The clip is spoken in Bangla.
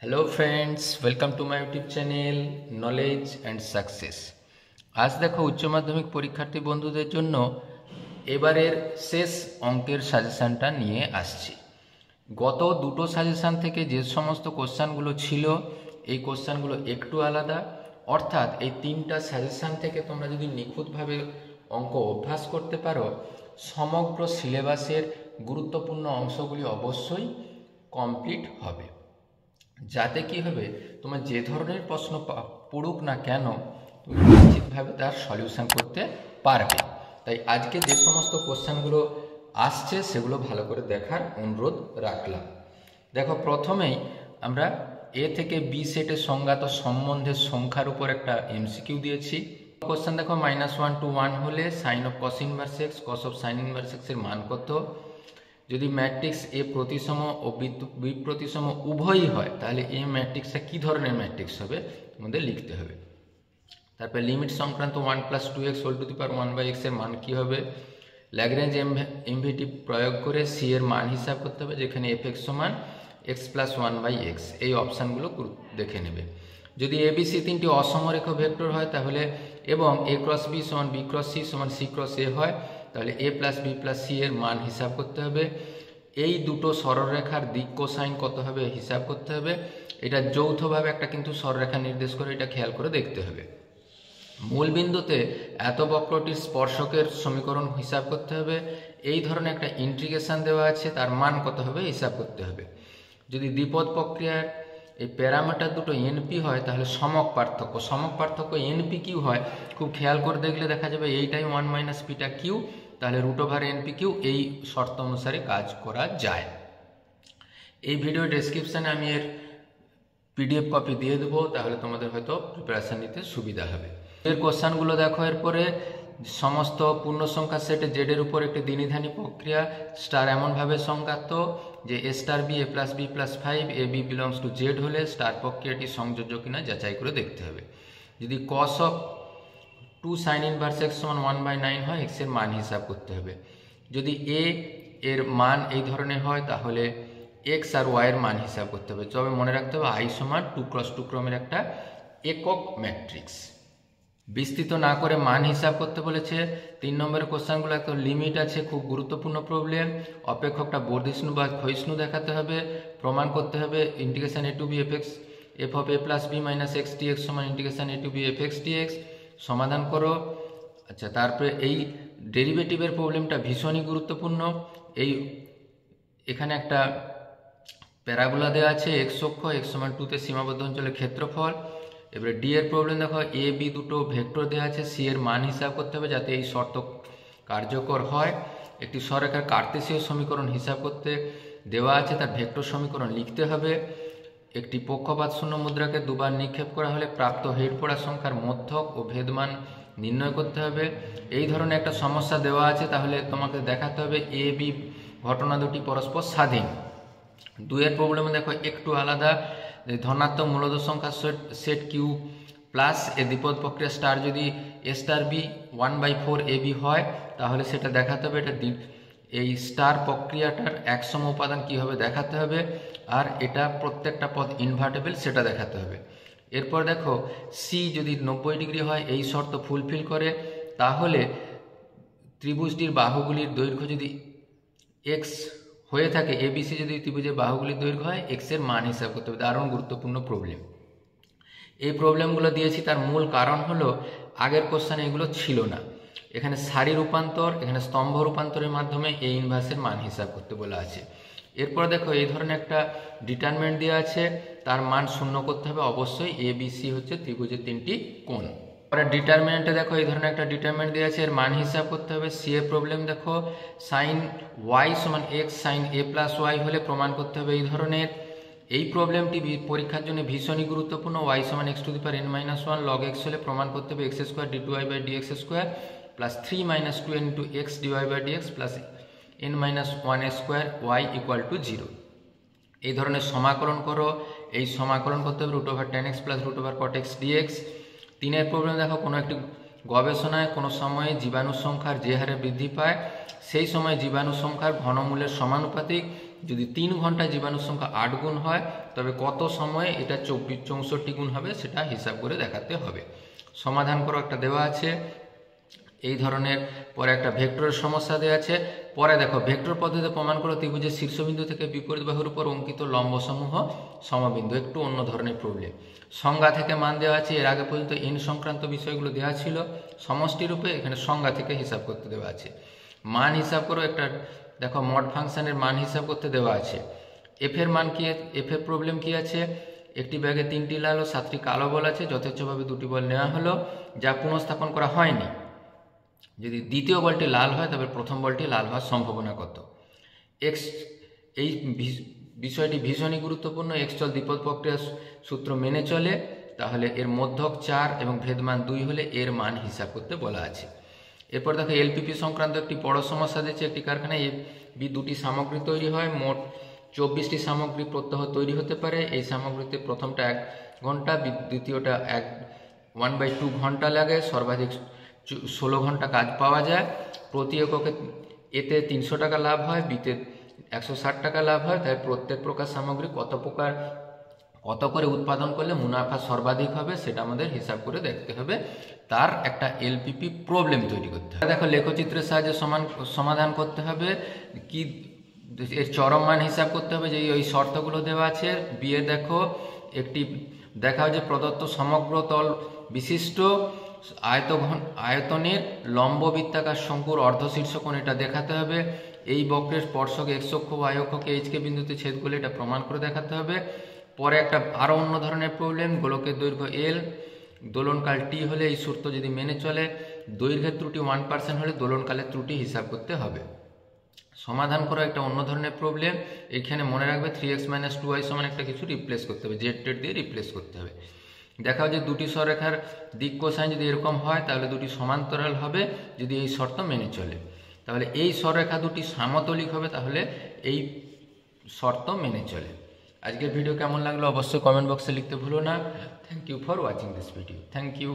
Hello friends, welcome to my YouTube channel knowledge and success. आज देखो उच्च माध्यमिक परीक्षार्थी বন্ধুদের জন্য এবারের শেষ অঙ্কের সাজেশনটা নিয়ে আসছি। গত দুটো সাজেশন থেকে যে সমস্ত কোশ্চেনগুলো ছিল এই কোশ্চেনগুলো একটু আলাদা, অর্থাৎ এই তিনটা সাজেশন থেকে তোমরা যদি নিখুঁতভাবে অঙ্ক অভ্যাস করতে পারো সমগ্র সিলেবাসের গুরুত্বপূর্ণ অংশগুলি অবশ্যই কমপ্লিট হবে, যাতে কি হবে তোমার যে ধরনের প্রশ্ন পড়ুক না কেন তুমি নিশ্চিতভাবে তার সলিউশন করতে পারবে। তাই আজকে যে সমস্ত কোশ্চেনগুলো আসছে সেগুলো ভালো করে দেখার অনুরোধ রাখলাম। দেখো, প্রথমেই আমরা এ থেকে বি সেটের সংজ্ঞাত সম্বন্ধের সংখ্যার উপর একটা এমসিকিউ দিয়েছি। কোশ্চেন দেখো, -1 to 1 হলে sine of cos inverse x cos of sine inverse x এর মান কত? যদি ম্যাট্রিক্স এ প্রতিসম ও বি প্রতিসম উভয়ই হয় তাহলে এ ম্যাট্রিক্সটা কী ধরনের ম্যাট্রিক্স হবে আমাদের লিখতে হবে। তারপর লিমিট সংক্রান্ত 1 + 2x whole to the power 1/x এর মান কী হবে? ল্যাগ্রেঞ্জ এমভিটি প্রয়োগ করে সি এর মান হিসাব করতে হবে, যেখানে f(x) = x + 1/x। এই অপশানগুলো দেখে নেবে। যদি এবিসি তিনটি অসমরেখ ভেক্টর হয় তাহলে এবং a × b = b × c = c × a হয় তাহলে a + b + c এর মান হিসাব করতে হবে। এই দুটো সরলরেখার দিক কোসাইন কত হবে হিসাব করতে হবে। এটা যৌথভাবে একটা কিন্তু সরলরেখা নির্দেশ করে, এটা খেয়াল করে দেখতে হবে। মূল বিন্দুতে এত বক্রটির স্পর্শকের সমীকরণ হিসাব করতে হবে। এই ধরনের একটা ইন্টিগ্রেশন দেওয়া আছে, তার মান কত হবে হিসাব করতে হবে। যদি দ্বিপদ প্রক্রিয়ার এই প্যারামিটার দুটো এনপি হয় তাহলে সমক পার্থক্য এনপি কিউ হয়। খুব খেয়াল করে দেখলে দেখা যাবে এইটাই 1 - পিটা কিউ, তাহলে √NP কিউ। এই শর্ত অনুসারে কাজ করা যায়। এই ভিডিও ডেসক্রিপশানে আমি এর পিডিএফ কপি দিয়ে দেবো, তাহলে তোমাদের হয়তো প্রিপারেশান নিতে সুবিধা হবে। এর কোশ্চানগুলো দেখো। এরপরে সমস্ত পূর্ণ সংখ্যা সেটে জেডের উপর একটি দ্বিনিধানী প্রক্রিয়া স্টার এমনভাবে সংজ্ঞাত যে a * b a + b + 5 a b belongs to z হলে স্টার প্রক্রিয়াটি সংযোজ্য কিনা যাচাই করে দেখতে হবে। যদি cos of 2 sin inverse x = 1/9 হয়, x এর মান হিসাব করতে হবে। যদি a এর মান এই ধরনের হয় তাহলে x আর y এর মান হিসাব করতে হবে। তবে মনে রাখতে হবে i = 2 × 2 ক্রমের একটা একক ম্যাট্রিক্স। বিস্তৃত না করে মান হিসাব করতে বলেছে। 3 নম্বরের কোশ্চেনগুলো একটা লিমিট আছে, খুব গুরুত্বপূর্ণ প্রবলেম। অপেক্ষকটা বর্ধিষ্ণু বা ক্ষয়িষ্ণু দেখাতে হবে, প্রমাণ করতে হবে integration a to b f(a + b - x dx = integration a to b f(x dx)। সমাধান করো। আচ্ছা, তারপরে এই ডেরিভেটিভের প্রবলেমটা ভীষণই গুরুত্বপূর্ণ। এখানে একটা প্যারাবোলা দেওয়া আছে, x অক্ষ x = 2 তে সীমাবদ্ধ অঞ্চলের ক্ষেত্রফল। এবারে ডি এর প্রবলেম দেখো, এ বি দুটো ভেক্টর দেওয়া আছে, সি এর মান হিসাব করতে হবে যাতে এই শর্ত কার্যকর হয়। একটি সরলরেখার কার্তেশীয় সমীকরণ হিসাব করতে দেওয়া আছে, তার ভেক্টর সমীকরণ লিখতে হবে। একটি পক্ষপাত শূন্য মুদ্রাকে দুবার নিক্ষেপ করা হলে প্রাপ্ত হেড পড়া সংখ্যার মধ্যক ও ভেদমান নির্ণয় করতে হবে। এই ধরনের একটা সমস্যা দেওয়া আছে, তাহলে তোমাকে দেখাতে হবে এ বি ঘটনা দুটি পরস্পর স্বাধীন। 2 এর প্রবলেমে দেখো একটু আলাদা, ধনাত্মক মূলদ সংখ্যার সেট কিউ প্লাস এ দ্বিপদ প্রক্রিয়া স্টার যদি a * b 1/4 ab হয় তাহলে সেটা দেখাতে হবে। এটা এই স্টার প্রক্রিয়াটার একসম উপাদান কী হবে দেখাতে হবে, আর এটা প্রত্যেকটা পদ ইনভার্টেবল সেটা দেখাতে হবে। এরপর দেখো, সি যদি 90 ডিগ্রি হয়, এই শর্ত ফুলফিল করে, তাহলে ত্রিভুজটির বাহুগুলির দৈর্ঘ্য যদি এক্স হয়ে থাকে, এবিসি যদি ত্রিভুজের বাহুগুলির দৈর্ঘ্য হয়, এক্স এর মান হিসাব করতে হবে। দারুণ গুরুত্বপূর্ণ প্রবলেম। এই প্রবলেমগুলো দিয়েছি, তার মূল কারণ হলো আগের কোশ্চেনে এগুলো ছিল না। এখানে সারি রূপান্তর, এখানে স্তম্ভ রূপান্তরের মাধ্যমে এই ইনভার্সের মান হিসাব করতে বলা আছে। এরপর দেখো, এই ধরনের একটা ডিটারমিনেন্ট দেওয়া আছে, তার মান 0 করতে হবে অবশ্যই। এ বি সি হচ্ছে ত্রিভুজের 3টি কোণ। পরে ডিটারমিনেন্টে দেখো এই ধরনের একটা ডিটারমিনেন্ট দেওয়া আছে, এর মান হিসাব করতে হবে। সি এর প্রবলেম দেখো, sin y = x sin a + y হলে প্রমাণ করতে হবে এই ধরনের। এই প্রবলেমটি পরীক্ষার জন্য ভীষণই গুরুত্বপূর্ণ। y = x⁻n - 1 log x হলে প্রমাণ করতে হবে x² d2y/dx² + 3 - 2n × x dy/dx + n - 1² y = 0। এই ধরনের সমাকলন করো। এই সমাকলন করতে হবে √tan x + √cot x dx। 3 এর প্রবলেম দেখো, কোনো একটি গবেষণায় কোনো সময়ে জীবাণু সংখ্যার যে হারে বৃদ্ধি পায় সেই সময় জীবাণু সংখ্যার ঘনমূলের সমানুপাতিক যদি 3 ঘন্টায় জীবাণুর সংখ্যা 8 গুণ হয় তবে কত সময়ে এটা 64 গুণ হবে সেটা হিসাব করে দেখাতে হবে। সমাধান করো একটা দেওয়া আছে এই ধরনের। পরে একটা ভেক্টরের সমস্যা দেওয়া আছে। পরে দেখো ভেক্টর পদ্ধতিতে প্রমাণ করো ত্রিভুজের শীর্ষবিন্দু থেকে বিপরীত বাহুর উপর অঙ্কিত লম্বসমূহ সমবিন্দু। একটু অন্য ধরনের প্রবলেম। সংজ্ঞা থেকে মান দেওয়া আছে। এর আগে পর্যন্ত এন সংক্রান্ত বিষয়গুলো দেওয়া ছিল সমষ্টি রূপে, এখানে সংজ্ঞা থেকে হিসাব করতে দেওয়া আছে। মান হিসাব করো একটা দেখো মড ফাংশনের মান হিসাব করতে দেওয়া আছে। এফ এর মান কি, এফ এর প্রবলেম কি আছে, একটি ব্যাগে 3টি লাল ও 7টি কালো বল আছে, যথেচ্ছভাবে 2টি বল নেওয়া হলো যা পুনঃস্থাপন করা হয়নি। যদি দ্বিতীয় বলটি লাল হয় তবে প্রথম বলটি লাল হওয়ার সম্ভাবনা কত। এক্স, এই বিষয়টি ভীষণই গুরুত্বপূর্ণ। এক্স চল দ্বিপদ প্রক্রিয়ার সূত্র মেনে চলে, তাহলে এর মধ্যক 4 এবং ভেদমান 2 হলে এর মান হিসাব করতে বলা আছে। এরপর দেখো এলপিপি সংক্রান্ত একটি বড় সমস্যা দিচ্ছে। একটি কারখানায় দুটি সামগ্রী তৈরি হয়, মোট 24টি সামগ্রী প্রত্যহ তৈরি হতে পারে। এই সামগ্রীতে প্রথমটা 1 ঘন্টা, দ্বিতীয়টা 1/2 ঘন্টা লাগে, সর্বাধিক 16 ঘন্টা কাজ পাওয়া যায়। প্রতি এককে এতে 300 টাকা লাভ হয়, বিতে 160 টাকা লাভ হয়। তাই প্রত্যেক প্রকার সামগ্রী কত করে উৎপাদন করলে মুনাফা সর্বাধিক হবে সেটা আমাদের হিসাব করে দেখতে হবে। তার একটা এলপিপি প্রবলেম তৈরি করতে হবে। দেখো লেখচিত্রের সাহায্যে সমাধান করতে হবে। কি এর চরম মান হিসাব করতে হবে, যে ওই শর্তগুলো দেওয়া আছে। বিয়ে দেখো একটি দেখাও যে প্রদত্ত সমগ্র তল বিশিষ্ট আয়তনের লম্ব বৃত্তাকার শঙ্কুর অর্ধশীর্ষকোণ এটা দেখাতে হবে। এই বক্রের স্পর্শক এক্স অক্ষ ও y অক্ষকে এইচকে বিন্দুতে ছেদ করলে এটা প্রমাণ করে দেখাতে হবে। পরে একটা আরো অন্য ধরনের প্রবলেম, গোলকের দৈর্ঘ্য এল, দোলনকাল টি হলে এই সূত্র যদি মেনে চলে, দৈর্ঘ্যের ত্রুটি 1% হলে দোলনকালের ত্রুটি হিসাব করতে হবে। সমাধান করা একটা অন্য ধরনের প্রবলেম। এখানে মনে রাখবে 3x - 2y সমান একটা কিছু রিপ্লেস করতে হবে, জেড টেড দিয়ে রিপ্লেস করতে হবে। দেখাও যে দুটি সররেখার দিক কোসাইন যদি এরকম হয় তাহলে দুটি সমান্তরাল হবে যদি এই শর্ত মেনে চলে। তাহলে এই সররেখা দুটি সমতলিক হবে তাহলে এই শর্ত মেনে চলে। আজকের ভিডিও কেমন লাগলো অবশ্যই কমেন্ট বক্সে লিখতে ভুলো না। Thank you for watching this video. Thank you.